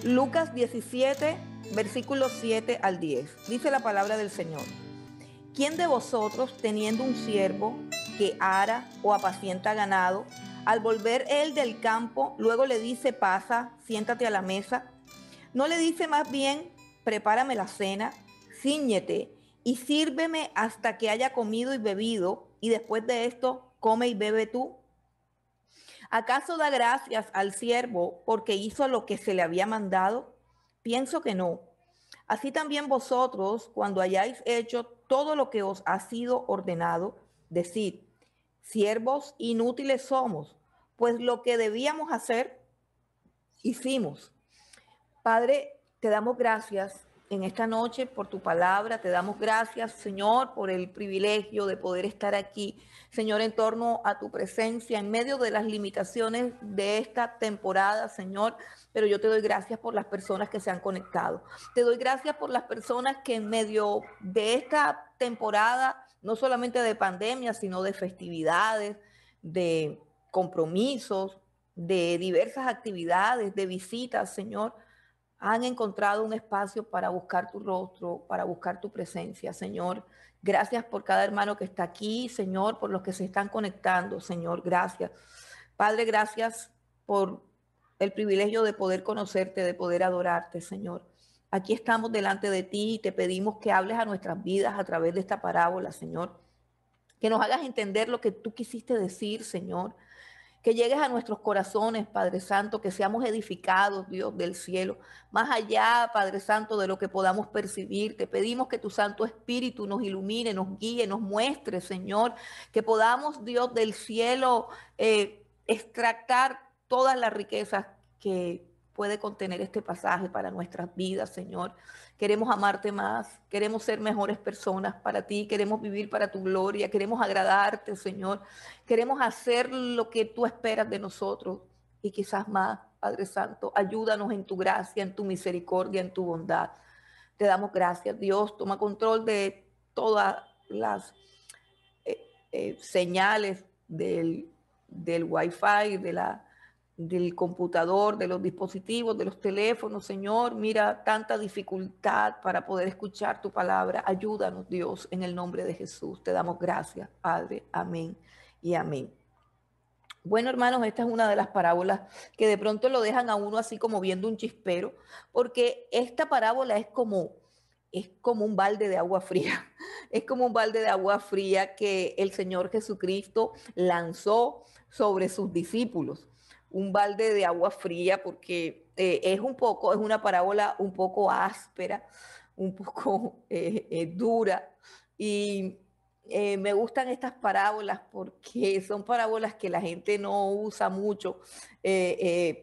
Lucas 17, versículos 7 al 10. Dice la palabra del Señor. ¿Quién de vosotros, teniendo un siervo que ara o apacienta ganado, al volver él del campo, luego le dice, pasa, siéntate a la mesa? ¿No le dice más bien, prepárame la cena, cíñete y sírveme hasta que haya comido y bebido, y después de esto, come y bebe tú? ¿Acaso da gracias al siervo porque hizo lo que se le había mandado? Pienso que no. Así también vosotros, cuando hayáis hecho todo lo que os ha sido ordenado, decid, siervos inútiles somos, pues lo que debíamos hacer, hicimos. Padre, te damos gracias en esta noche por tu palabra. Te damos gracias, Señor, por el privilegio de poder estar aquí, Señor, en torno a tu presencia, en medio de las limitaciones de esta temporada, Señor. Pero yo te doy gracias por las personas que se han conectado. Te doy gracias por las personas que en medio de esta temporada, no solamente de pandemia, sino de festividades, de compromisos, de diversas actividades, de visitas, Señor, han encontrado un espacio para buscar tu rostro, para buscar tu presencia, Señor. Gracias por cada hermano que está aquí, Señor, por los que se están conectando, Señor. Gracias. Padre, gracias por el privilegio de poder conocerte, de poder adorarte, Señor. Aquí estamos delante de ti y te pedimos que hables a nuestras vidas a través de esta parábola, Señor. Que nos hagas entender lo que tú quisiste decir, Señor. Que llegues a nuestros corazones, Padre Santo, que seamos edificados, Dios del cielo. Más allá, Padre Santo, de lo que podamos percibir, te pedimos que tu Santo Espíritu nos ilumine, nos guíe, nos muestre, Señor, que podamos, Dios del cielo, extractar todas las riquezas que puede contener este pasaje para nuestras vidas, Señor. Queremos amarte más, queremos ser mejores personas para ti, queremos vivir para tu gloria, queremos agradarte, Señor. Queremos hacer lo que tú esperas de nosotros y quizás más, Padre Santo. Ayúdanos en tu gracia, en tu misericordia, en tu bondad. Te damos gracias, Dios. Toma control de todas las señales del Wi-Fi, del computador, de los dispositivos, de los teléfonos, Señor. Mira, tanta dificultad para poder escuchar tu palabra. Ayúdanos, Dios, en el nombre de Jesús. Te damos gracias, Padre. Amén y amén. Bueno, hermanos, esta es una de las parábolas que de pronto lo dejan a uno así como viendo un chispero, porque esta parábola es como un balde de agua fría. Es como un balde de agua fría que el Señor Jesucristo lanzó sobre sus discípulos. Un balde de agua fría porque es una parábola un poco áspera, un poco dura. Y me gustan estas parábolas porque son parábolas que la gente no usa mucho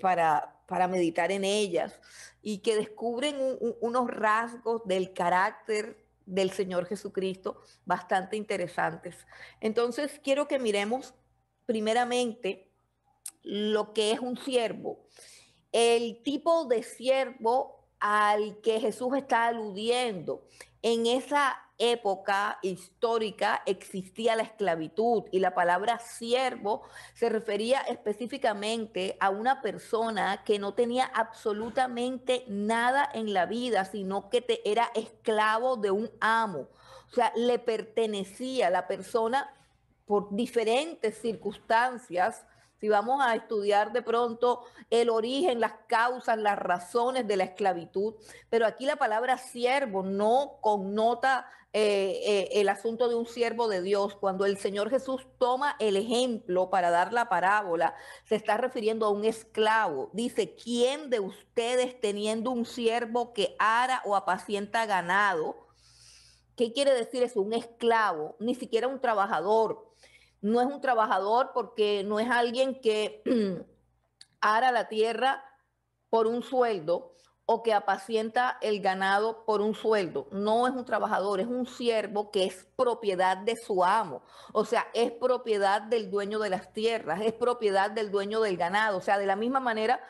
para meditar en ellas y que descubren unos rasgos del carácter del Señor Jesucristo bastante interesantes. Entonces, quiero que miremos primeramente lo que es un siervo, el tipo de siervo al que Jesús está aludiendo. En esa época histórica existía la esclavitud y la palabra siervo se refería específicamente a una persona que no tenía absolutamente nada en la vida, sino que era esclavo de un amo. O sea, le pertenecía la persona por diferentes circunstancias. Si vamos a estudiar de pronto el origen, las causas, las razones de la esclavitud, pero aquí la palabra siervo no connota el asunto de un siervo de Dios. Cuando el Señor Jesús toma el ejemplo para dar la parábola, se está refiriendo a un esclavo. Dice, ¿quién de ustedes teniendo un siervo que ara o apacienta ganado? ¿Qué quiere decir eso? Un esclavo, ni siquiera un trabajador. No es un trabajador porque no es alguien que ara la tierra por un sueldo o que apacienta el ganado por un sueldo. No es un trabajador, es un siervo que es propiedad de su amo. O sea, es propiedad del dueño de las tierras, es propiedad del dueño del ganado. O sea, de la misma manera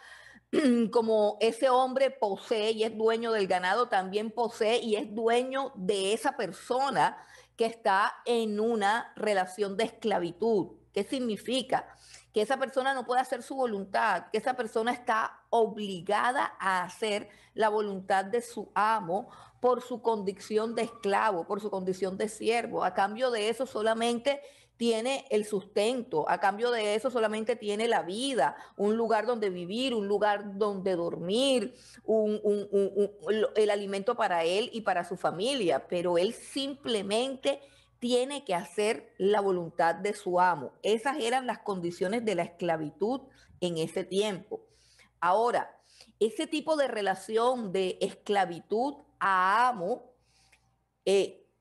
como ese hombre posee y es dueño del ganado, también posee y es dueño de esa persona que está en una relación de esclavitud. ¿Qué significa? Que esa persona no puede hacer su voluntad, que esa persona está obligada a hacer la voluntad de su amo por su condición de esclavo, por su condición de siervo. A cambio de eso solamente tiene el sustento, a cambio de eso solamente tiene la vida, un lugar donde vivir, un lugar donde dormir, el alimento para él y para su familia, pero él simplemente tiene que hacer la voluntad de su amo. Esas eran las condiciones de la esclavitud en ese tiempo. Ahora, ese tipo de relación de esclavitud a amo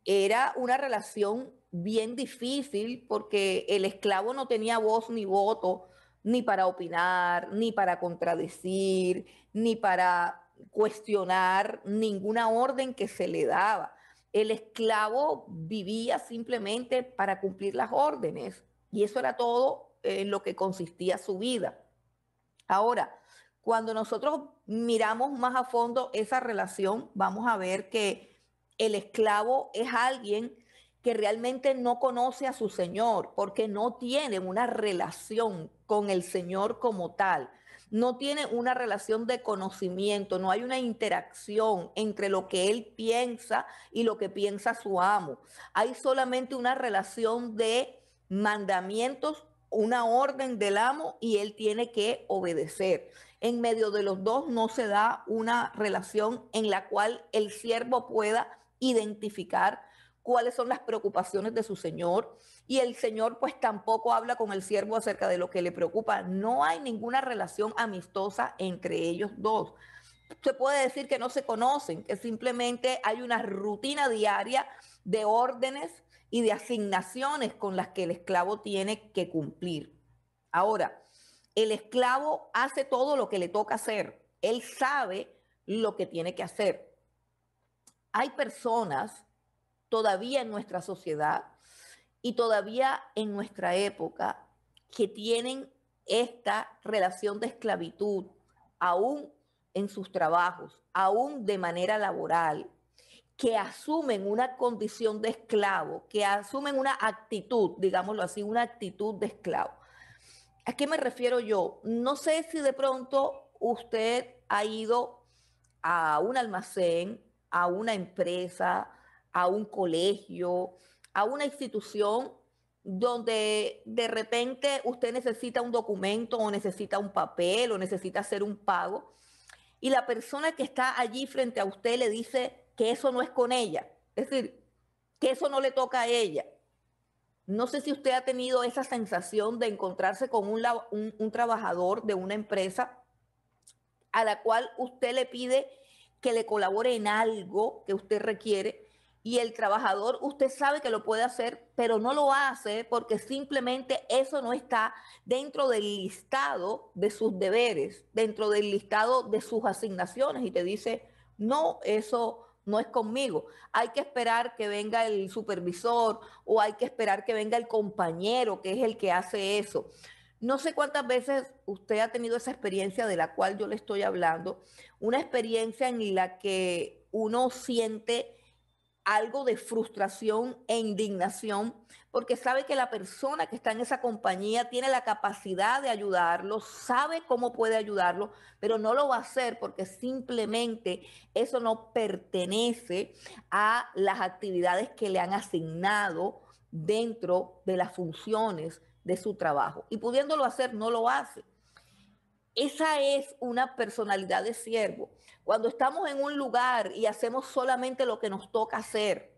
era una relación bien difícil porque el esclavo no tenía voz ni voto, ni para opinar, ni para contradecir, ni para cuestionar ninguna orden que se le daba. El esclavo vivía simplemente para cumplir las órdenes y eso era todo en lo que consistía su vida. Ahora, cuando nosotros miramos más a fondo esa relación, vamos a ver que el esclavo es alguien que realmente no conoce a su señor, porque no tiene una relación con el señor como tal. No tiene una relación de conocimiento, no hay una interacción entre lo que él piensa y lo que piensa su amo. Hay solamente una relación de mandamientos, una orden del amo y él tiene que obedecer. En medio de los dos no se da una relación en la cual el siervo pueda identificar cuáles son las preocupaciones de su señor y el señor pues tampoco habla con el siervo acerca de lo que le preocupa. No hay ninguna relación amistosa entre ellos dos. Se puede decir que no se conocen, que simplemente hay una rutina diaria de órdenes y de asignaciones con las que el esclavo tiene que cumplir. Ahora, el esclavo hace todo lo que le toca hacer. Él sabe lo que tiene que hacer. Hay personas todavía en nuestra sociedad y todavía en nuestra época que tienen esta relación de esclavitud aún en sus trabajos, aún de manera laboral, que asumen una condición de esclavo, que asumen una actitud, digámoslo así, una actitud de esclavo. ¿A qué me refiero yo? No sé si de pronto usted ha ido a un almacén, a una empresa, a un colegio, a una institución donde de repente usted necesita un documento o necesita un papel o necesita hacer un pago y la persona que está allí frente a usted le dice que eso no es con ella, es decir, que eso no le toca a ella. No sé si usted ha tenido esa sensación de encontrarse con un trabajador de una empresa a la cual usted le pide que le colabore en algo que usted requiere y el trabajador usted sabe que lo puede hacer, pero no lo hace porque simplemente eso no está dentro del listado de sus deberes, dentro del listado de sus asignaciones y te dice, no, eso no es conmigo. Hay que esperar que venga el supervisor o hay que esperar que venga el compañero que es el que hace eso. No sé cuántas veces usted ha tenido esa experiencia de la cual yo le estoy hablando, una experiencia en la que uno siente algo de frustración e indignación porque sabe que la persona que está en esa compañía tiene la capacidad de ayudarlo, sabe cómo puede ayudarlo, pero no lo va a hacer porque simplemente eso no pertenece a las actividades que le han asignado dentro de las funciones de su trabajo. Y pudiéndolo hacer, no lo hace. Esa es una personalidad de siervo. Cuando estamos en un lugar y hacemos solamente lo que nos toca hacer,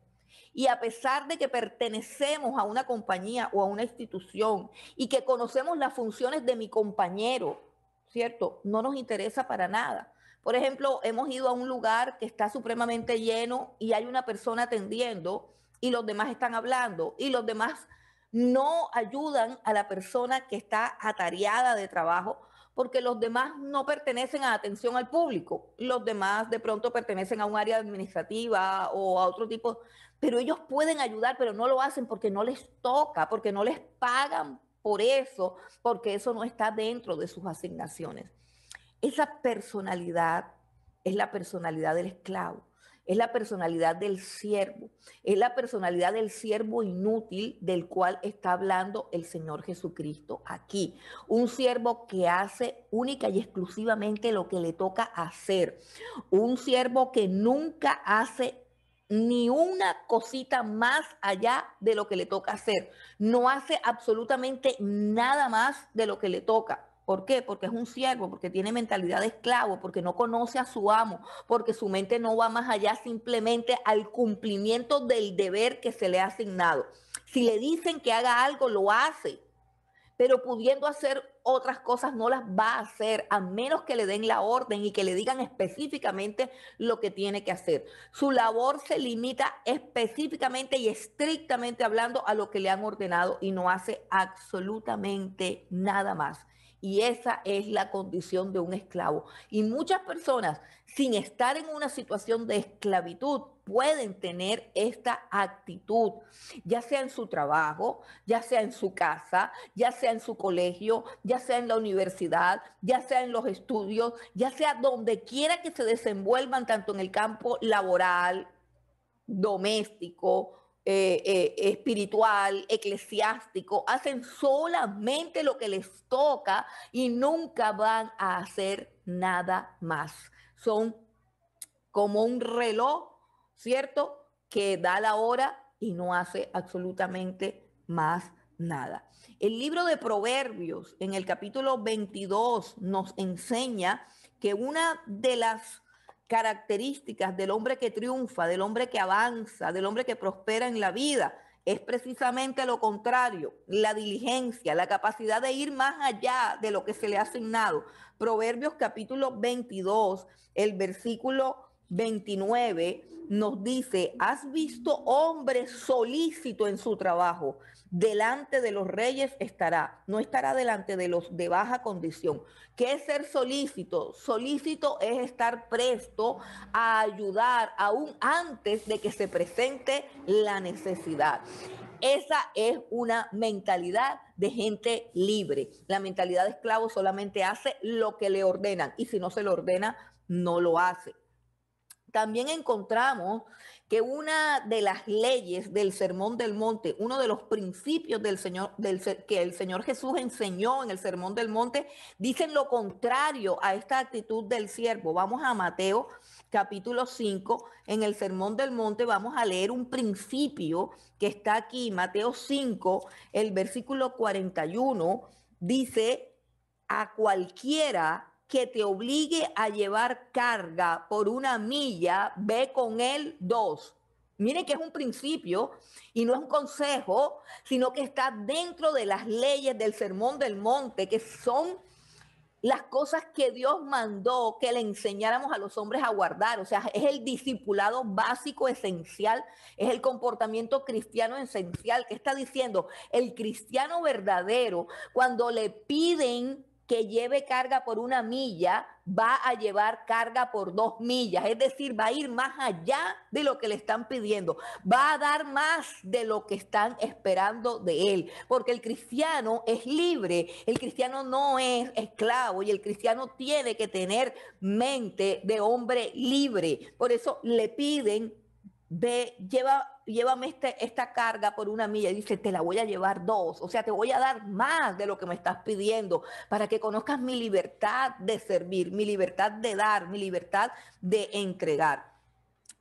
y a pesar de que pertenecemos a una compañía o a una institución y que conocemos las funciones de mi compañero, ¿cierto? No nos interesa para nada. Por ejemplo, hemos ido a un lugar que está supremamente lleno y hay una persona atendiendo y los demás están hablando y los demás no ayudan a la persona que está atareada de trabajo porque los demás no pertenecen a atención al público. Los demás de pronto pertenecen a un área administrativa o a otro tipo, pero ellos pueden ayudar, pero no lo hacen porque no les toca, porque no les pagan por eso, porque eso no está dentro de sus asignaciones. Esa personalidad es la personalidad del esclavo, es la personalidad del siervo, es la personalidad del siervo inútil del cual está hablando el Señor Jesucristo aquí. Un siervo que hace única y exclusivamente lo que le toca hacer. Un siervo que nunca hace ni una cosita más allá de lo que le toca hacer. No hace absolutamente nada más de lo que le toca. ¿Por qué? Porque es un siervo, porque tiene mentalidad de esclavo, porque no conoce a su amo, porque su mente no va más allá simplemente al cumplimiento del deber que se le ha asignado. Si le dicen que haga algo, lo hace, pero pudiendo hacer otras cosas no las va a hacer a menos que le den la orden y que le digan específicamente lo que tiene que hacer. Su labor se limita específicamente y estrictamente hablando a lo que le han ordenado y no hace absolutamente nada más. Y esa es la condición de un esclavo. Y muchas personas, sin estar en una situación de esclavitud, pueden tener esta actitud, ya sea en su trabajo, ya sea en su casa, ya sea en su colegio, ya sea en la universidad, ya sea en los estudios, ya sea donde quiera que se desenvuelvan, tanto en el campo laboral, doméstico, espiritual, eclesiástico, hacen solamente lo que les toca y nunca van a hacer nada más. Son como un reloj, ¿cierto? Que da la hora y no hace absolutamente más nada. El libro de Proverbios, en el capítulo 22, nos enseña que una de las características del hombre que triunfa, del hombre que avanza, del hombre que prospera en la vida, es precisamente lo contrario, la diligencia, la capacidad de ir más allá de lo que se le ha asignado. Proverbios capítulo 22, el versículo 29 nos dice, ¿has visto hombre solícito en su trabajo? Delante de los reyes estará, no estará delante de los de baja condición. ¿Qué es ser solícito? Solícito es estar presto a ayudar aún antes de que se presente la necesidad. Esa es una mentalidad de gente libre. La mentalidad de esclavo solamente hace lo que le ordenan y si no se lo ordena, no lo hace. También encontramos que una de las leyes del Sermón del Monte, uno de los principios que el Señor Jesús enseñó en el Sermón del Monte, dicen lo contrario a esta actitud del siervo. Vamos a Mateo capítulo 5, en el Sermón del Monte vamos a leer un principio que está aquí, Mateo 5, el versículo 41, dice, a cualquiera que te obligue a llevar carga por 1 milla, ve con él 2. Miren que es un principio y no es un consejo, sino que está dentro de las leyes del Sermón del Monte, que son las cosas que Dios mandó que le enseñáramos a los hombres a guardar. O sea, es el discipulado básico, esencial, es el comportamiento cristiano esencial. ¿Qué está diciendo? El cristiano verdadero, cuando le piden que lleve carga por 1 milla, va a llevar carga por 2 millas, es decir, va a ir más allá de lo que le están pidiendo, va a dar más de lo que están esperando de él, porque el cristiano es libre, el cristiano no es esclavo y el cristiano tiene que tener mente de hombre libre, por eso le piden, ve, llévame esta carga por 1 milla. Y dice, te la voy a llevar 2. O sea, te voy a dar más de lo que me estás pidiendo para que conozcas mi libertad de servir, mi libertad de dar, mi libertad de entregar.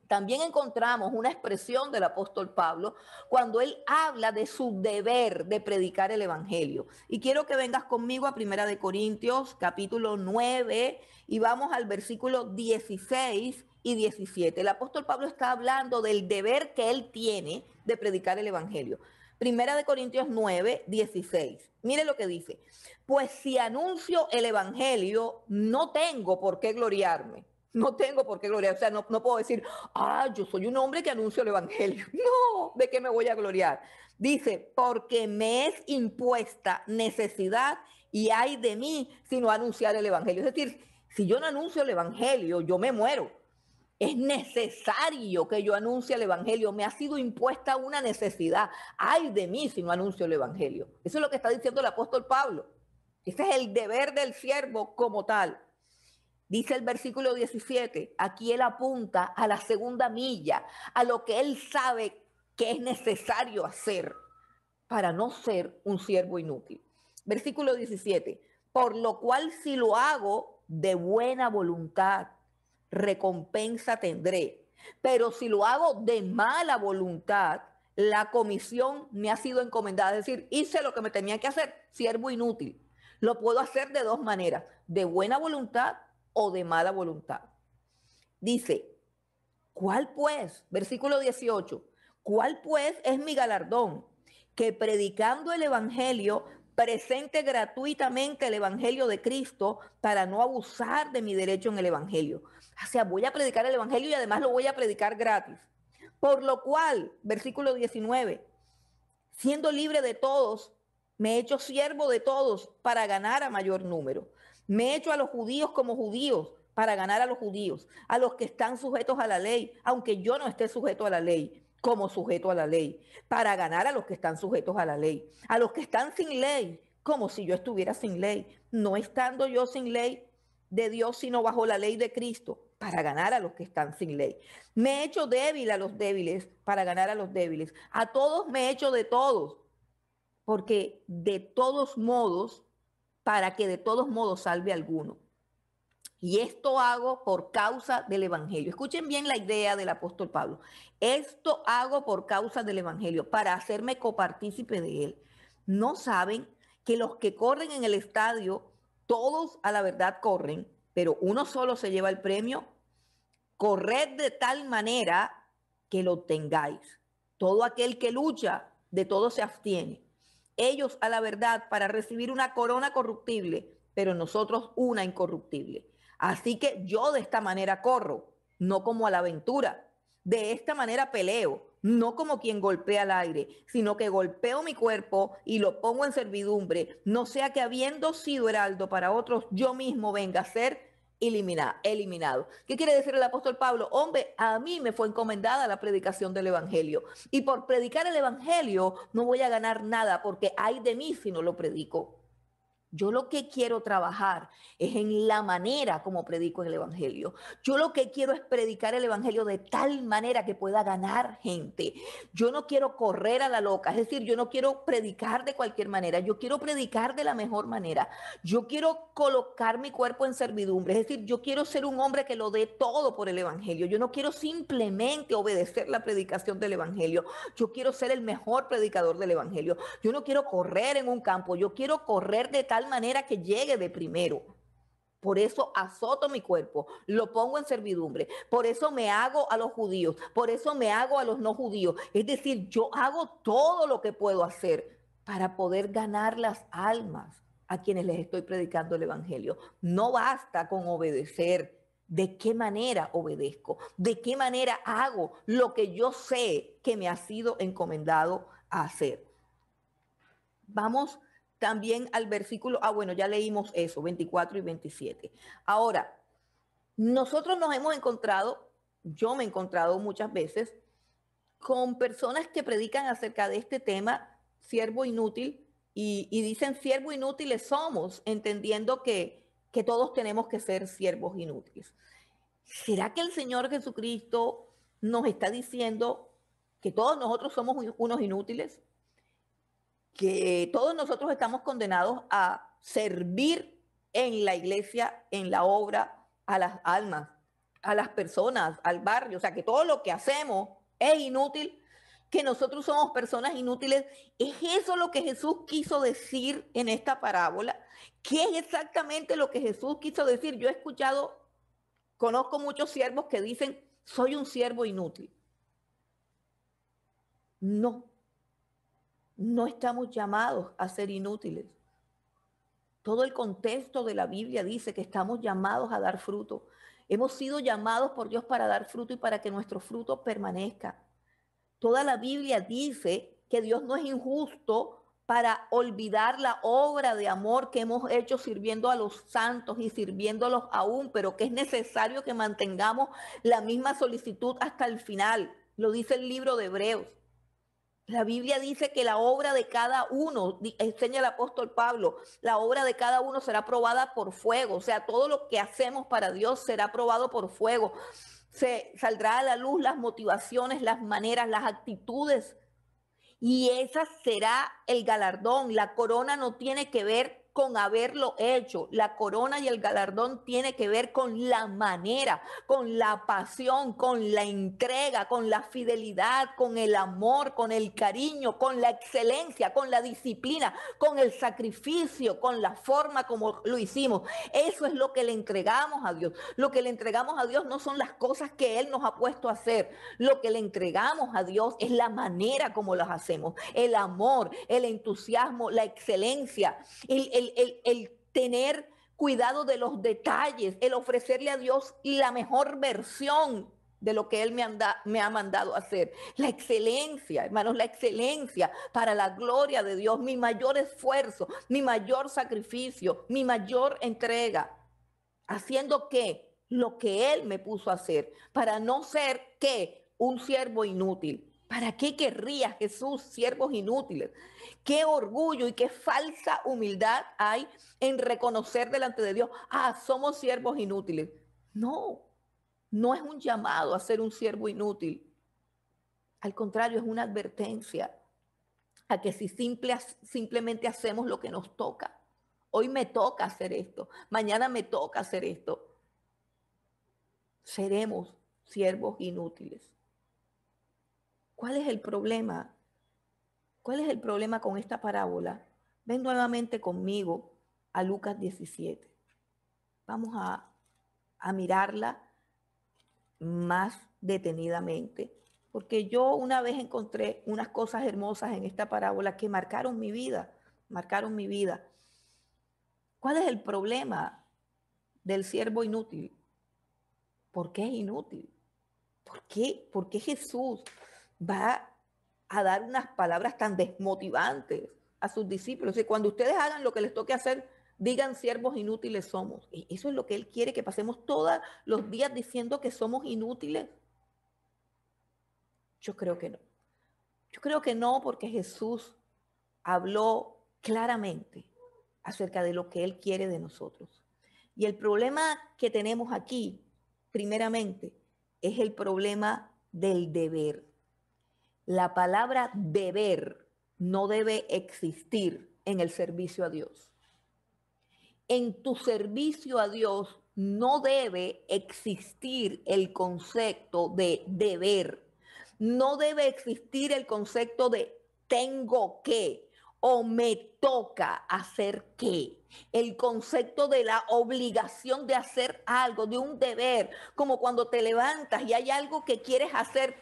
También encontramos una expresión del apóstol Pablo cuando él habla de su deber de predicar el evangelio. Y quiero que vengas conmigo a 1 Corintios capítulo 9 y vamos al versículo 16 y 17. El apóstol Pablo está hablando del deber que él tiene de predicar el evangelio. 1 Corintios 9, 16. Mire lo que dice. Pues si anuncio el evangelio, no tengo por qué gloriarme. No tengo por qué gloriar, o sea, no puedo decir, yo soy un hombre que anuncio el evangelio. No, ¿de qué me voy a gloriar? Dice, porque me es impuesta necesidad y hay de mí si no anunciar el evangelio. Es decir, si yo no anuncio el evangelio, yo me muero. Es necesario que yo anuncie el evangelio. Me ha sido impuesta una necesidad. Ay de mí si no anuncio el evangelio. Eso es lo que está diciendo el apóstol Pablo. Ese es el deber del siervo como tal. Dice el versículo 17, aquí él apunta a la segunda milla, a lo que él sabe que es necesario hacer para no ser un siervo inútil. Versículo 17, por lo cual si lo hago de buena voluntad, recompensa tendré. Pero si lo hago de mala voluntad, la comisión me ha sido encomendada. Es decir, hice lo que me tenía que hacer, siervo inútil. Lo puedo hacer de dos maneras, de buena voluntad o de mala voluntad. Dice, ¿cuál pues? Versículo 18, ¿cuál pues es mi galardón? Que predicando el evangelio presente gratuitamente el evangelio de Cristo para no abusar de mi derecho en el evangelio. O sea, voy a predicar el evangelio y además lo voy a predicar gratis. Por lo cual, versículo 19, siendo libre de todos, me he hecho siervo de todos para ganar a mayor número. Me he hecho a los judíos como judíos para ganar a los judíos, a los que están sujetos a la ley, aunque yo no esté sujeto a la ley, como sujeto a la ley, para ganar a los que están sujetos a la ley, a los que están sin ley, como si yo estuviera sin ley, no estando yo sin ley de Dios, sino bajo la ley de Cristo, para ganar a los que están sin ley. Me he hecho débil a los débiles para ganar a los débiles. A todos me he hecho de todos, porque de todos modos, para que de todos modos salve a alguno. Y esto hago por causa del evangelio. Escuchen bien la idea del apóstol Pablo. Esto hago por causa del evangelio, para hacerme copartícipe de él. ¿No saben que los que corren en el estadio, todos a la verdad corren, pero uno solo se lleva el premio? Corred de tal manera que lo tengáis. Todo aquel que lucha, de todo se abstiene. Ellos a la verdad para recibir una corona corruptible, pero nosotros una incorruptible. Así que yo de esta manera corro, no como a la aventura. De esta manera peleo, no como quien golpea al aire, sino que golpeo mi cuerpo y lo pongo en servidumbre, no sea que habiendo sido heraldo para otros, yo mismo venga a ser eliminado. ¿Qué quiere decir el apóstol Pablo? Hombre, a mí me fue encomendada la predicación del evangelio y por predicar el evangelio no voy a ganar nada porque hay de mí si no lo predico. Yo lo que quiero trabajar es en la manera como predico el evangelio. Yo lo que quiero es predicar el evangelio de tal manera que pueda ganar gente. Yo no quiero correr a la loca, es decir, yo no quiero predicar de cualquier manera, yo quiero predicar de la mejor manera. Yo quiero colocar mi cuerpo en servidumbre, es decir, yo quiero ser un hombre que lo dé todo por el evangelio. Yo no quiero simplemente obedecer la predicación del evangelio. Yo quiero ser el mejor predicador del evangelio. Yo no quiero correr en un campo, yo quiero correr de tal manera que llegue de primero. Por eso azoto mi cuerpo, lo pongo en servidumbre, por eso me hago a los judíos, por eso me hago a los no judíos. Es decir, yo hago todo lo que puedo hacer para poder ganar las almas a quienes les estoy predicando el evangelio. No basta con obedecer. ¿De qué manera obedezco? ¿De qué manera hago lo que yo sé que me ha sido encomendado a hacer? Vamos también al versículo, bueno, ya leímos eso, 24 y 27. Ahora, nosotros nos hemos encontrado, yo me he encontrado muchas veces, con personas que predican acerca de este tema, siervo inútil, y dicen siervo inútiles somos, entendiendo que todos tenemos que ser siervos inútiles. ¿Será que el Señor Jesucristo nos está diciendo que todos nosotros somos unos inútiles? Que todos nosotros estamos condenados a servir en la iglesia, en la obra, a las almas, a las personas, al barrio. O sea, que todo lo que hacemos es inútil, que nosotros somos personas inútiles. ¿Es eso lo que Jesús quiso decir en esta parábola? ¿Qué es exactamente lo que Jesús quiso decir? Yo he escuchado, conozco muchos siervos que dicen, soy un siervo inútil. No. No estamos llamados a ser inútiles. Todo el contexto de la Biblia dice que estamos llamados a dar fruto. Hemos sido llamados por Dios para dar fruto y para que nuestro fruto permanezca. Toda la Biblia dice que Dios no es injusto para olvidar la obra de amor que hemos hecho sirviendo a los santos y sirviéndolos aún, pero que es necesario que mantengamos la misma solicitud hasta el final. Lo dice el libro de Hebreos. La Biblia dice que la obra de cada uno, enseña el apóstol Pablo, la obra de cada uno será probada por fuego. O sea, todo lo que hacemos para Dios será probado por fuego. Se saldrá a la luz las motivaciones, las maneras, las actitudes. Y esa será el galardón. La corona no tiene que ver con haberlo hecho. La corona y el galardón tiene que ver con la manera, con la pasión, con la entrega, con la fidelidad, con el amor, con el cariño, con la excelencia, con la disciplina, con el sacrificio, con la forma como lo hicimos. Eso es lo que le entregamos a Dios. Lo que le entregamos a Dios no son las cosas que Él nos ha puesto a hacer. Lo que le entregamos a Dios es la manera como las hacemos, el amor, el entusiasmo, la excelencia, el tener cuidado de los detalles, el ofrecerle a Dios la mejor versión de lo que Él me ha mandado a hacer. La excelencia, hermanos, la excelencia para la gloria de Dios, mi mayor esfuerzo, mi mayor sacrificio, mi mayor entrega. ¿Haciendo qué? Lo que Él me puso a hacer, para no ser ¿qué? Un siervo inútil. ¿Para qué querría Jesús siervos inútiles? Qué orgullo y qué falsa humildad hay en reconocer delante de Dios, somos siervos inútiles. No, no es un llamado a ser un siervo inútil. Al contrario, es una advertencia a que si simplemente hacemos lo que nos toca, hoy me toca hacer esto, mañana me toca hacer esto, seremos siervos inútiles. ¿Cuál es el problema? ¿Cuál es el problema con esta parábola? Ven nuevamente conmigo a Lucas 17. Vamos a mirarla más detenidamente, porque yo una vez encontré unas cosas hermosas en esta parábola que marcaron mi vida, marcaron mi vida. ¿Cuál es el problema del siervo inútil? ¿Por qué es inútil? ¿Por qué Jesús va a dar unas palabras tan desmotivantes a sus discípulos? Y cuando ustedes hagan lo que les toque hacer, digan siervos inútiles somos. Y eso es lo que Él quiere, que pasemos todos los días diciendo que somos inútiles. Yo creo que no. Yo creo que no, porque Jesús habló claramente acerca de lo que Él quiere de nosotros. Y el problema que tenemos aquí, primeramente, es el problema del deber. La palabra deber no debe existir en el servicio a Dios. En tu servicio a Dios no debe existir el concepto de deber. No debe existir el concepto de tengo que o me toca hacer qué. El concepto de la obligación de hacer algo, de un deber, como cuando te levantas y hay algo que quieres hacer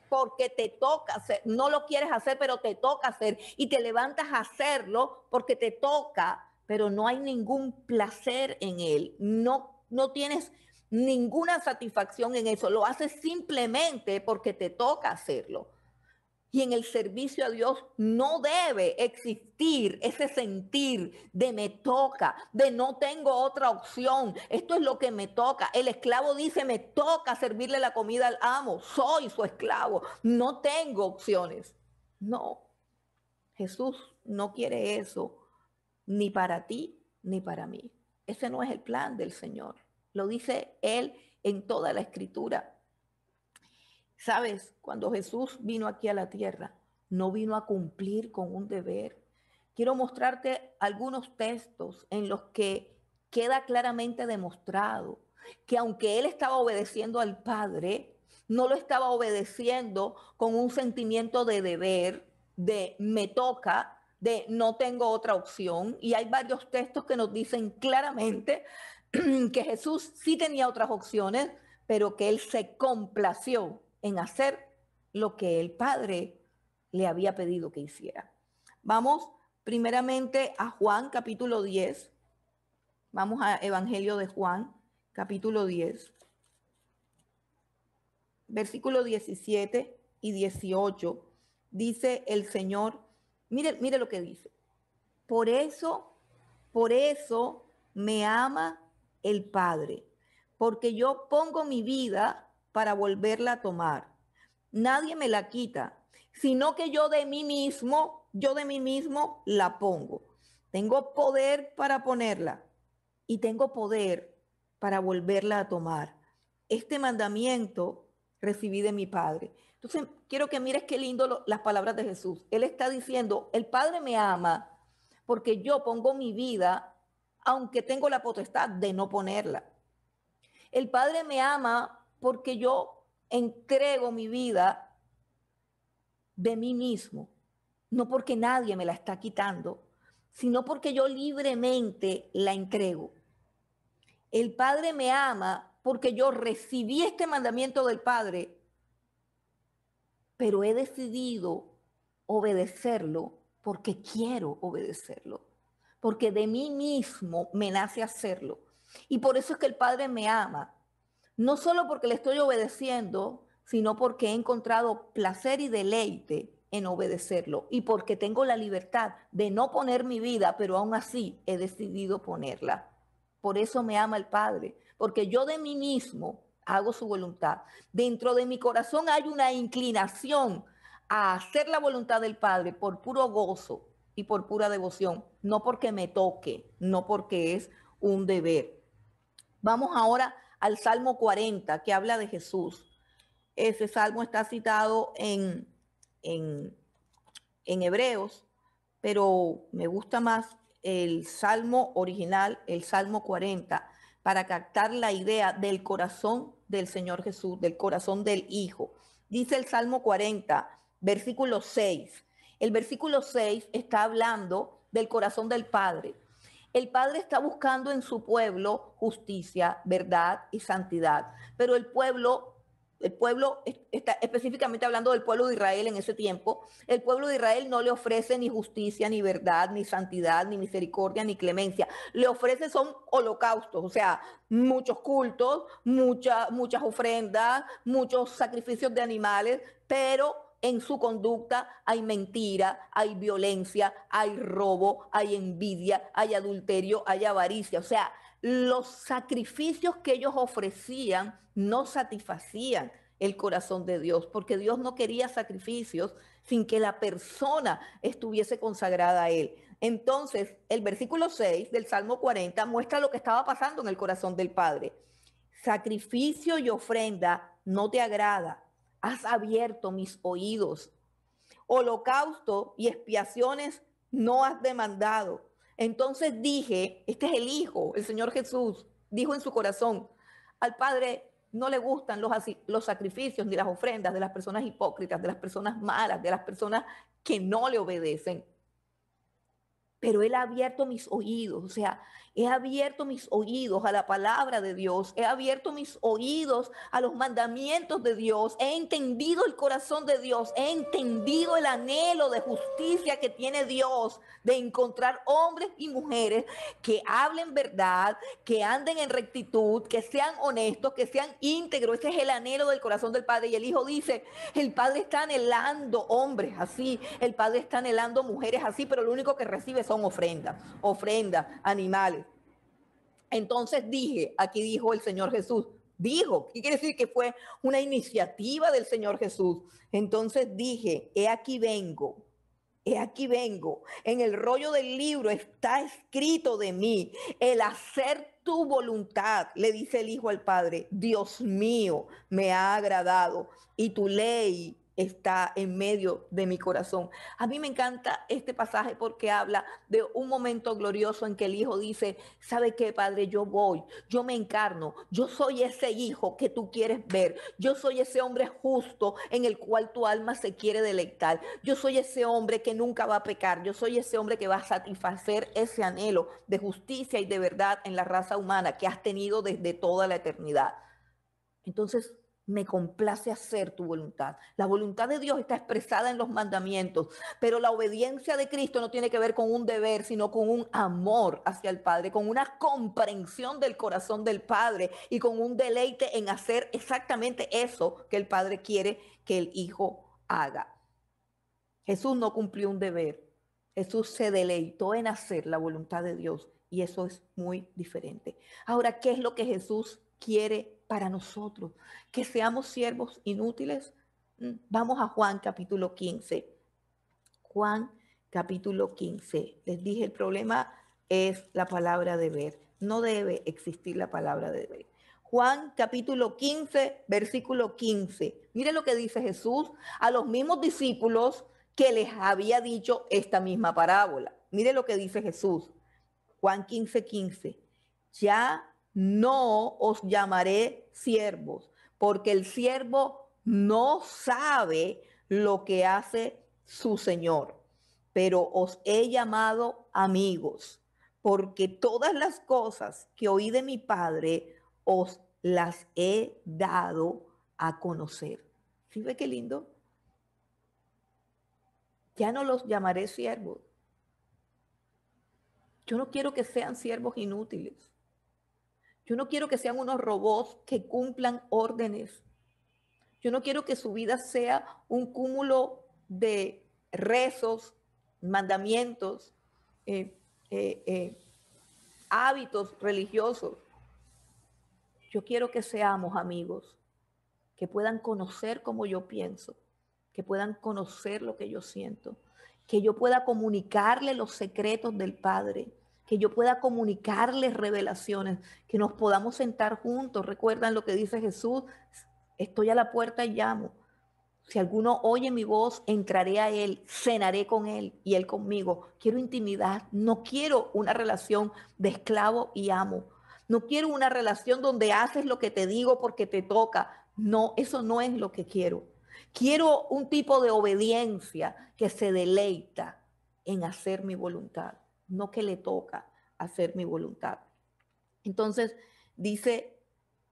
porque te toca hacer, no lo quieres hacer, pero te toca hacer y te levantas a hacerlo porque te toca, pero no hay ningún placer en él, no tienes ninguna satisfacción en eso, lo haces simplemente porque te toca hacerlo. Y en el servicio a Dios no debe existir ese sentir de me toca, de no tengo otra opción. Esto es lo que me toca. El esclavo dice, me toca servirle la comida al amo. Soy su esclavo. No tengo opciones. No, Jesús no quiere eso, ni para ti, ni para mí. Ese no es el plan del Señor. Lo dice Él en toda la Escritura. Sabes, cuando Jesús vino aquí a la tierra, no vino a cumplir con un deber. Quiero mostrarte algunos textos en los que queda claramente demostrado que aunque él estaba obedeciendo al Padre, no lo estaba obedeciendo con un sentimiento de deber, de me toca, de no tengo otra opción. Y hay varios textos que nos dicen claramente que Jesús sí tenía otras opciones, pero que él se complació en hacer lo que el Padre le había pedido que hiciera. Vamos primeramente a Juan capítulo 10. Vamos a Evangelio de Juan capítulo 10. Versículo 17 y 18. Dice el Señor, mire lo que dice. Por eso me ama el Padre, porque yo pongo mi vida para volverla a tomar. Nadie me la quita, sino que yo de mí mismo la pongo. Tengo poder para ponerla y tengo poder para volverla a tomar. Este mandamiento recibí de mi Padre. Entonces, quiero que mires qué lindo las palabras de Jesús. Él está diciendo, el Padre me ama porque yo pongo mi vida, aunque tengo la potestad de no ponerla. El Padre me ama porque yo entrego mi vida de mí mismo, no porque nadie me la está quitando, sino porque yo libremente la entrego. El Padre me ama porque yo recibí este mandamiento del Padre, pero he decidido obedecerlo porque quiero obedecerlo, porque de mí mismo me nace hacerlo. Y por eso es que el Padre me ama, no solo porque le estoy obedeciendo, sino porque he encontrado placer y deleite en obedecerlo y porque tengo la libertad de no poner mi vida, pero aún así he decidido ponerla. Por eso me ama el Padre, porque yo de mí mismo hago su voluntad. Dentro de mi corazón hay una inclinación a hacer la voluntad del Padre por puro gozo y por pura devoción, no porque me toque, no porque es un deber. Vamos ahora al Salmo 40, que habla de Jesús. Ese salmo está citado en, en Hebreos, pero me gusta más el salmo original, el Salmo 40, para captar la idea del corazón del Señor Jesús, del corazón del Hijo. Dice el Salmo 40, versículo 6. El versículo 6 está hablando del corazón del Padre. El Padre está buscando en su pueblo justicia, verdad y santidad, pero el pueblo está específicamente hablando del pueblo de Israel en ese tiempo. El pueblo de Israel no le ofrece ni justicia, ni verdad, ni santidad, ni misericordia, ni clemencia. Le ofrece son holocaustos, o sea, muchos cultos, muchas ofrendas, muchos sacrificios de animales, pero en su conducta hay mentira, hay violencia, hay robo, hay envidia, hay adulterio, hay avaricia. O sea, los sacrificios que ellos ofrecían no satisfacían el corazón de Dios, porque Dios no quería sacrificios sin que la persona estuviese consagrada a Él. Entonces, el versículo 6 del Salmo 40 muestra lo que estaba pasando en el corazón del Padre. Sacrificio y ofrenda no te agrada. Has abierto mis oídos. Holocausto y expiaciones no has demandado. Entonces dije, este es el Hijo, el Señor Jesús, dijo en su corazón, al Padre no le gustan los sacrificios ni las ofrendas de las personas hipócritas, de las personas malas, de las personas que no le obedecen. Pero Él ha abierto mis oídos, o sea, he abierto mis oídos a la palabra de Dios, he abierto mis oídos a los mandamientos de Dios, he entendido el corazón de Dios, he entendido el anhelo de justicia que tiene Dios, de encontrar hombres y mujeres que hablen verdad, que anden en rectitud, que sean honestos, que sean íntegros. Ese es el anhelo del corazón del Padre. Y el Hijo dice, el Padre está anhelando hombres así, el Padre está anhelando mujeres así, pero lo único que recibe son ofrendas, animales. Entonces dije, aquí dijo el Señor Jesús, dijo, ¿qué quiere decir? Que fue una iniciativa del Señor Jesús. Entonces dije, he aquí vengo. He aquí vengo. En el rollo del libro está escrito de mí el hacer tu voluntad, le dice el Hijo al Padre. Dios mío, me ha agradado y tu ley está en medio de mi corazón. A mí me encanta este pasaje porque habla de un momento glorioso en que el Hijo dice, ¿sabe qué, Padre? Yo voy, yo me encarno, yo soy ese hijo que tú quieres ver, yo soy ese hombre justo en el cual tu alma se quiere deleitar, yo soy ese hombre que nunca va a pecar, yo soy ese hombre que va a satisfacer ese anhelo de justicia y de verdad en la raza humana que has tenido desde toda la eternidad. Entonces, me complace hacer tu voluntad. La voluntad de Dios está expresada en los mandamientos, pero la obediencia de Cristo no tiene que ver con un deber, sino con un amor hacia el Padre, con una comprensión del corazón del Padre y con un deleite en hacer exactamente eso que el Padre quiere que el Hijo haga. Jesús no cumplió un deber. Jesús se deleitó en hacer la voluntad de Dios y eso es muy diferente. Ahora, ¿qué es lo que Jesús quiere para nosotros? ¿Que seamos siervos inútiles? Vamos a Juan capítulo 15. Juan capítulo 15. Les dije, el problema es la palabra deber. No debe existir la palabra deber. Juan capítulo 15, versículo 15. Mire lo que dice Jesús a los mismos discípulos que les había dicho esta misma parábola. Mire lo que dice Jesús. Juan 15, 15. Ya no os llamaré siervos, porque el siervo no sabe lo que hace su Señor, pero os he llamado amigos, porque todas las cosas que oí de mi Padre os las he dado a conocer. ¿Sí ve qué lindo? Ya no los llamaré siervos. Yo no quiero que sean siervos inútiles. Yo no quiero que sean unos robots que cumplan órdenes. Yo no quiero que su vida sea un cúmulo de rezos, mandamientos, eh, eh, eh, hábitos religiosos. Yo quiero que seamos amigos, que puedan conocer cómo yo pienso, que puedan conocer lo que yo siento, que yo pueda comunicarle los secretos del Padre, que yo pueda comunicarles revelaciones, que nos podamos sentar juntos. ¿Recuerdan lo que dice Jesús? Estoy a la puerta y llamo. Si alguno oye mi voz, entraré a él, cenaré con él y él conmigo. Quiero intimidad, no quiero una relación de esclavo y amo. No quiero una relación donde haces lo que te digo porque te toca. No, eso no es lo que quiero. Quiero un tipo de obediencia que se deleita en hacer mi voluntad, no que le toca hacer mi voluntad. Entonces, dice,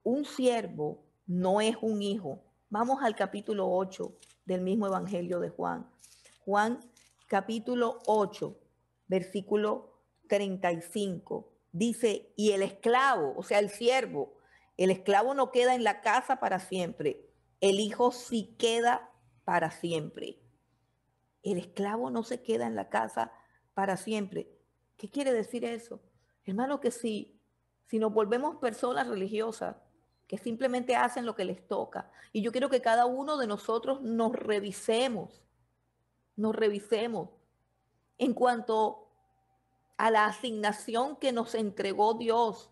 un siervo no es un hijo. Vamos al capítulo 8 del mismo Evangelio de Juan. Juan capítulo 8, versículo 35. Dice, y el esclavo, o sea, el siervo, el esclavo no queda en la casa para siempre, el hijo sí queda para siempre. El esclavo no se queda en la casa para siempre. ¿Qué quiere decir eso? Hermano, que si nos volvemos personas religiosas, que simplemente hacen lo que les toca. Y yo quiero que cada uno de nosotros nos revisemos en cuanto a la asignación que nos entregó Dios.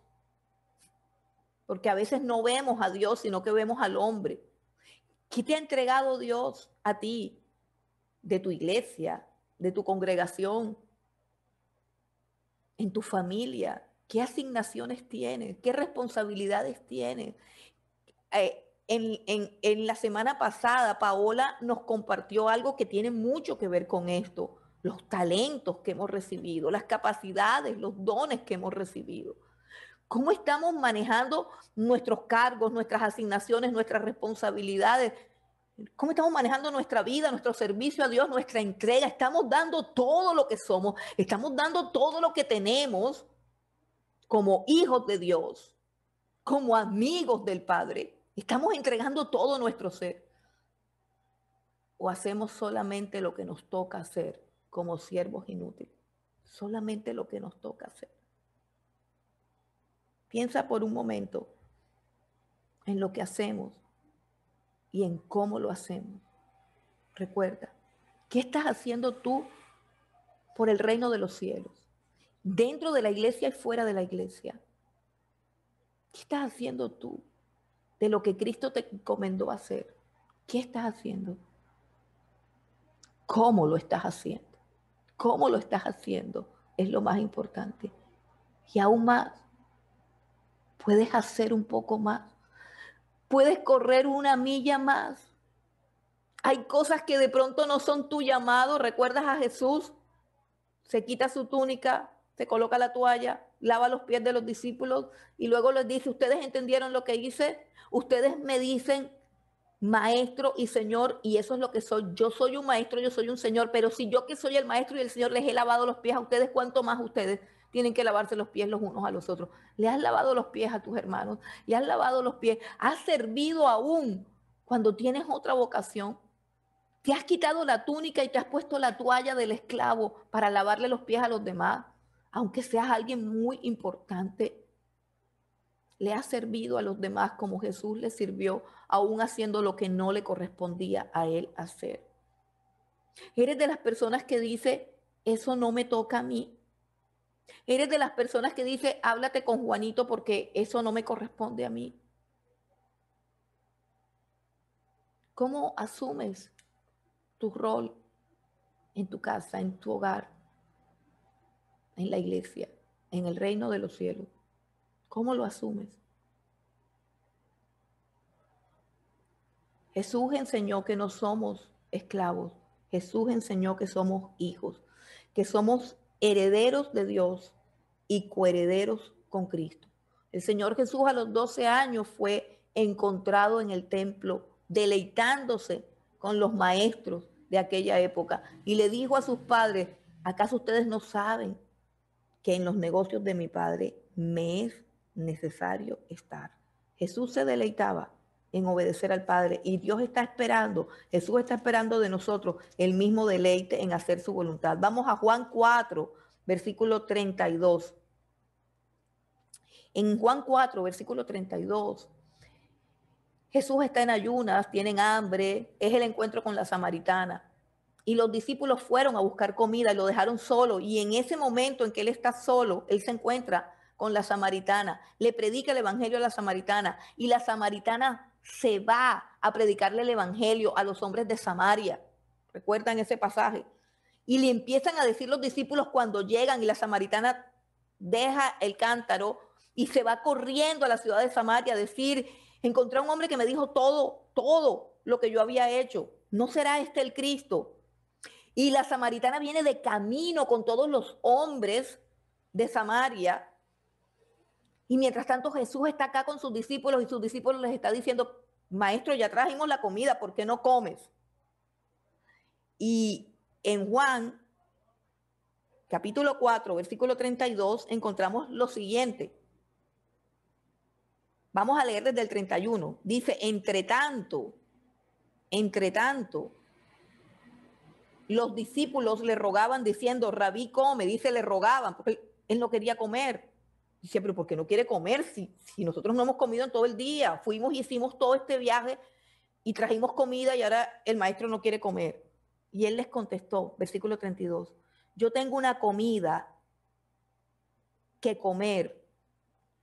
Porque a veces no vemos a Dios, sino que vemos al hombre. ¿Qué te ha entregado Dios a ti? De tu iglesia, de tu congregación, en tu familia. ¿Qué asignaciones tienes? ¿Qué responsabilidades tienes? En la semana pasada, Paola nos compartió algo que tiene mucho que ver con esto, los talentos que hemos recibido, las capacidades, los dones que hemos recibido. ¿Cómo estamos manejando nuestros cargos, nuestras asignaciones, nuestras responsabilidades? ¿Cómo estamos manejando nuestra vida, nuestro servicio a Dios, nuestra entrega? Estamos dando todo lo que somos, estamos dando todo lo que tenemos como hijos de Dios, como amigos del Padre. Estamos entregando todo nuestro ser. ¿O hacemos solamente lo que nos toca hacer como siervos inútiles? Solamente lo que nos toca hacer. Piensa por un momento en lo que hacemos y en cómo lo hacemos. Recuerda, ¿qué estás haciendo tú por el reino de los cielos? Dentro de la iglesia y fuera de la iglesia. ¿Qué estás haciendo tú de lo que Cristo te encomendó hacer? ¿Qué estás haciendo? ¿Cómo lo estás haciendo? ¿Cómo lo estás haciendo? Es lo más importante. Y aún más, puedes hacer un poco más. Puedes correr una milla más. Hay cosas que de pronto no son tu llamado. ¿Recuerdas a Jesús? Se quita su túnica, se coloca la toalla, lava los pies de los discípulos y luego les dice, ¿ustedes entendieron lo que hice? Ustedes me dicen maestro y señor, y eso es lo que soy. Yo soy un maestro, yo soy un señor, pero si yo que soy el maestro y el señor les he lavado los pies a ustedes, ¿cuánto más ustedes tienen que lavarse los pies los unos a los otros? Le has lavado los pies a tus hermanos, le has lavado los pies, has servido aún cuando tienes otra vocación. Te has quitado la túnica y te has puesto la toalla del esclavo para lavarle los pies a los demás, aunque seas alguien muy importante. ¿Le has servido a los demás como Jesús le sirvió, aún haciendo lo que no le correspondía a él hacer? ¿Eres de las personas que dice, eso no me toca a mí? ¿Eres de las personas que dice, háblate con Juanito porque eso no me corresponde a mí? ¿Cómo asumes tu rol en tu casa, en tu hogar, en la iglesia, en el reino de los cielos? ¿Cómo lo asumes? Jesús enseñó que no somos esclavos. Jesús enseñó que somos hijos, que somos herederos de Dios y coherederos con Cristo. El Señor Jesús a los 12 años fue encontrado en el templo, deleitándose con los maestros de aquella época, y le dijo a sus padres, ¿acaso ustedes no saben que en los negocios de mi Padre me es necesario estar? Jesús se deleitaba en obedecer al Padre y Dios está esperando, Jesús está esperando de nosotros el mismo deleite en hacer su voluntad. Vamos a Juan 4, versículo 32. En Juan 4, versículo 32, Jesús está en ayunas, tienen hambre, es el encuentro con la samaritana. Y los discípulos fueron a buscar comida y lo dejaron solo. Y en ese momento en que él está solo, él se encuentra con la samaritana, le predica el evangelio a la samaritana y la samaritana se va a predicarle el evangelio a los hombres de Samaria. ¿Recuerdan ese pasaje? Y le empiezan a decir los discípulos cuando llegan y la samaritana deja el cántaro y se va corriendo a la ciudad de Samaria a decir, encontré a un hombre que me dijo todo lo que yo había hecho. ¿No será este el Cristo? Y la samaritana viene de camino con todos los hombres de Samaria. Y mientras tanto Jesús está acá con sus discípulos y sus discípulos les está diciendo, maestro, ya trajimos la comida, ¿por qué no comes? Y en Juan, capítulo 4, versículo 32, encontramos lo siguiente. Vamos a leer desde el 31. Dice, entre tanto, los discípulos le rogaban diciendo, Rabí, come. Dice, le rogaban, porque él no quería comer. Dice, pero ¿por qué no quiere comer si nosotros no hemos comido en todo el día? Fuimos y hicimos todo este viaje y trajimos comida y ahora el maestro no quiere comer. Y él les contestó, versículo 32, yo tengo una comida que comer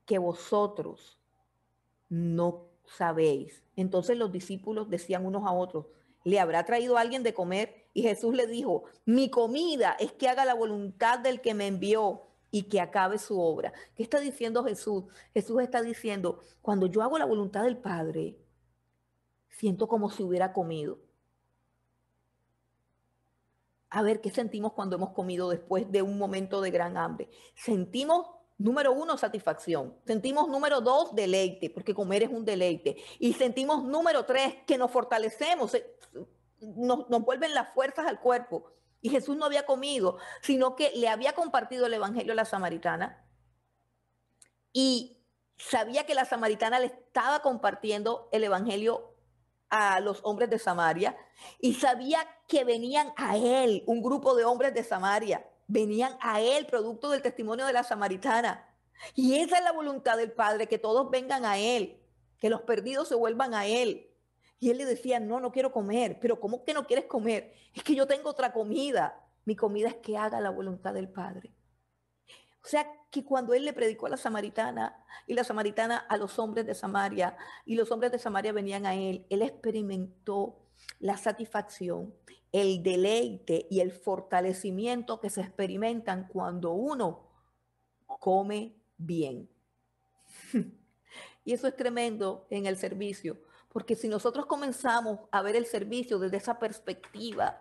que vosotros no sabéis. Entonces los discípulos decían unos a otros, ¿le habrá traído alguien de comer? Y Jesús le dijo, mi comida es que haga la voluntad del que me envió y que acabe su obra. ¿Qué está diciendo Jesús? Jesús está diciendo, cuando yo hago la voluntad del Padre, siento como si hubiera comido. A ver, ¿qué sentimos cuando hemos comido después de un momento de gran hambre? Sentimos, número 1, satisfacción. Sentimos, número 2, deleite, porque comer es un deleite. Y sentimos, número 3, que nos fortalecemos, nos vuelven las fuerzas al cuerpo. Y Jesús no había comido, sino que le había compartido el evangelio a la samaritana. Y sabía que la samaritana le estaba compartiendo el evangelio a los hombres de Samaria y sabía que venían a él, un grupo de hombres de Samaria, venían a él producto del testimonio de la samaritana. Y esa es la voluntad del Padre, que todos vengan a él, que los perdidos se vuelvan a él. Y él le decía, no, no quiero comer, pero ¿cómo que no quieres comer? Es que yo tengo otra comida. Mi comida es que haga la voluntad del Padre. O sea, que cuando él le predicó a la samaritana y la samaritana a los hombres de Samaria y los hombres de Samaria venían a él experimentó la satisfacción, el deleite y el fortalecimiento que se experimentan cuando uno come bien. Y eso es tremendo en el servicio, porque si nosotros comenzamos a ver el servicio desde esa perspectiva,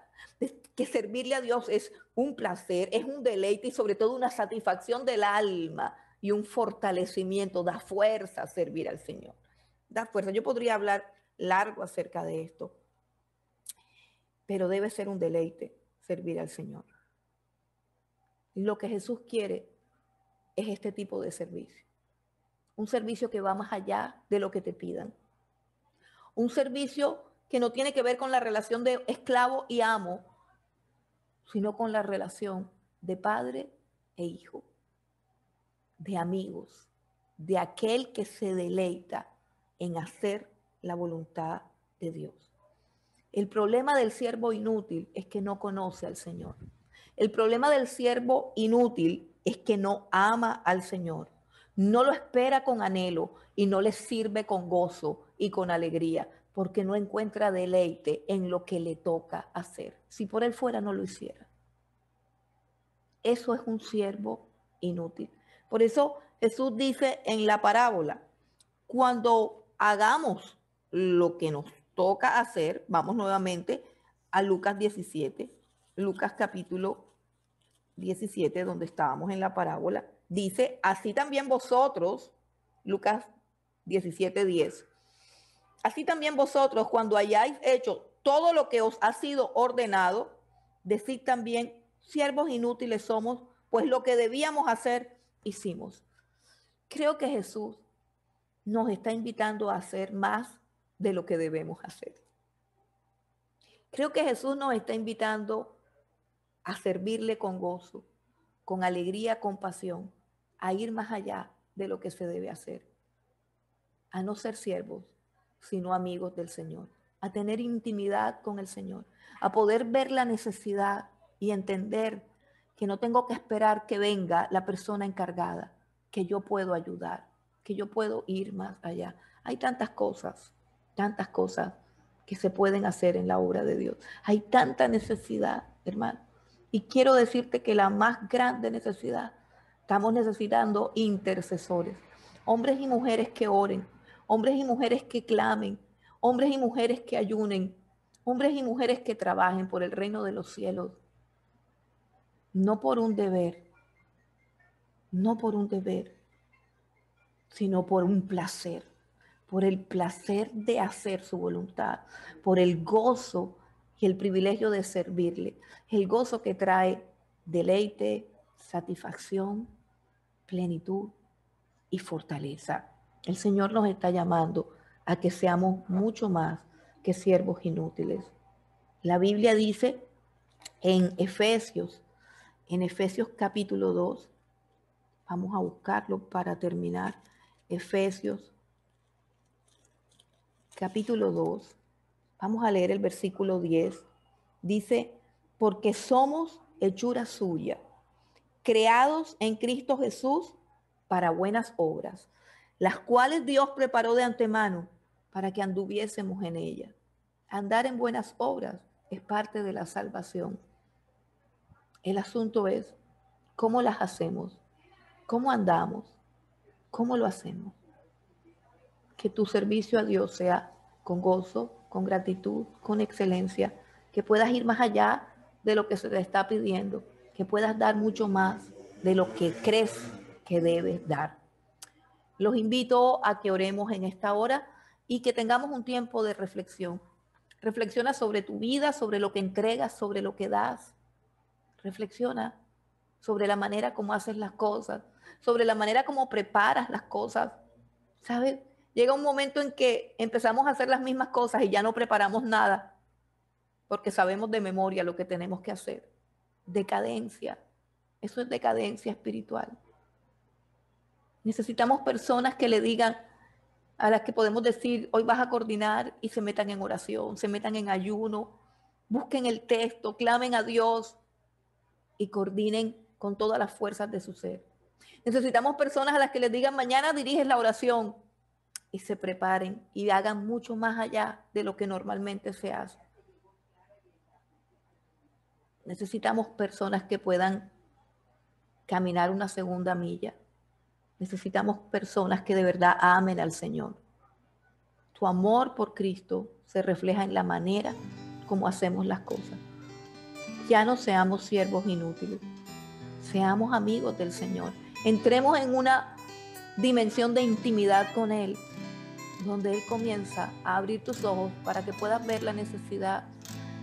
que servirle a Dios es un placer, es un deleite y sobre todo una satisfacción del alma y un fortalecimiento, da fuerza a servir al Señor. Da fuerza. Yo podría hablar largo acerca de esto, pero debe ser un deleite servir al Señor. Lo que Jesús quiere es este tipo de servicio. Un servicio que va más allá de lo que te pidan. Un servicio que no tiene que ver con la relación de esclavo y amo, sino con la relación de padre e hijo, de amigos, de aquel que se deleita en hacer la voluntad de Dios. El problema del siervo inútil es que no conoce al Señor. El problema del siervo inútil es que no ama al Señor, no lo espera con anhelo y no le sirve con gozo y con alegría, porque no encuentra deleite en lo que le toca hacer. Si por él fuera, no lo hiciera. Eso es un siervo inútil. Por eso Jesús dice en la parábola, cuando hagamos lo que nos toca hacer, vamos nuevamente a Lucas 17, Lucas capítulo 17, donde estábamos en la parábola, dice, así también vosotros, Lucas 17, 10, así también vosotros cuando hayáis hecho todo lo que os ha sido ordenado, decid también, siervos inútiles somos, pues lo que debíamos hacer, hicimos. Creo que Jesús nos está invitando a hacer más de lo que debemos hacer. Creo que Jesús nos está invitando a servirle con gozo, con alegría, con pasión, a ir más allá de lo que se debe hacer, a no ser siervos, sino amigos del Señor, a tener intimidad con el Señor, a poder ver la necesidad y entender que no tengo que esperar que venga la persona encargada, que yo puedo ayudar, que yo puedo ir más allá. Hay tantas cosas que se pueden hacer en la obra de Dios. Hay tanta necesidad, hermano. Y quiero decirte que la más grande necesidad, estamos necesitando intercesores, hombres y mujeres que oren, hombres y mujeres que clamen, hombres y mujeres que ayunen, hombres y mujeres que trabajen por el reino de los cielos, no por un deber, sino por un placer, por el placer de hacer su voluntad, por el gozo y el privilegio de servirle, el gozo que trae deleite, satisfacción, plenitud y fortaleza. El Señor nos está llamando a que seamos mucho más que siervos inútiles. La Biblia dice en Efesios capítulo 2, vamos a buscarlo para terminar, Efesios capítulo 2, vamos a leer el versículo 10, dice, porque somos hechura suya, creados en Cristo Jesús para buenas obras, las cuales Dios preparó de antemano para que anduviésemos en ellas. Andar en buenas obras es parte de la salvación. El asunto es cómo las hacemos, cómo andamos, cómo lo hacemos. Que tu servicio a Dios sea con gozo, con gratitud, con excelencia, que puedas ir más allá de lo que se te está pidiendo, que puedas dar mucho más de lo que crees que debes dar. Los invito a que oremos en esta hora y que tengamos un tiempo de reflexión. Reflexiona sobre tu vida, sobre lo que entregas, sobre lo que das. Reflexiona sobre la manera como haces las cosas, sobre la manera como preparas las cosas. ¿Sabes? Llega un momento en que empezamos a hacer las mismas cosas y ya no preparamos nada, porque sabemos de memoria lo que tenemos que hacer. Decadencia. Eso es decadencia espiritual. Necesitamos personas que le digan, a las que podemos decir, hoy vas a coordinar y se metan en oración, se metan en ayuno, busquen el texto, clamen a Dios y coordinen con todas las fuerzas de su ser. Necesitamos personas a las que les digan, mañana diriges la oración y se preparen y hagan mucho más allá de lo que normalmente se hace. Necesitamos personas que puedan caminar una segunda milla. Necesitamos personas que de verdad amen al Señor. Tu amor por Cristo se refleja en la manera como hacemos las cosas. Ya no seamos siervos inútiles, seamos amigos del Señor. Entremos en una dimensión de intimidad con Él, donde Él comienza a abrir tus ojos para que puedas ver la necesidad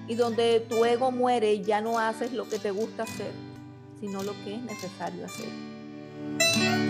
y donde tu ego muere y ya no haces lo que te gusta hacer, sino lo que es necesario hacer.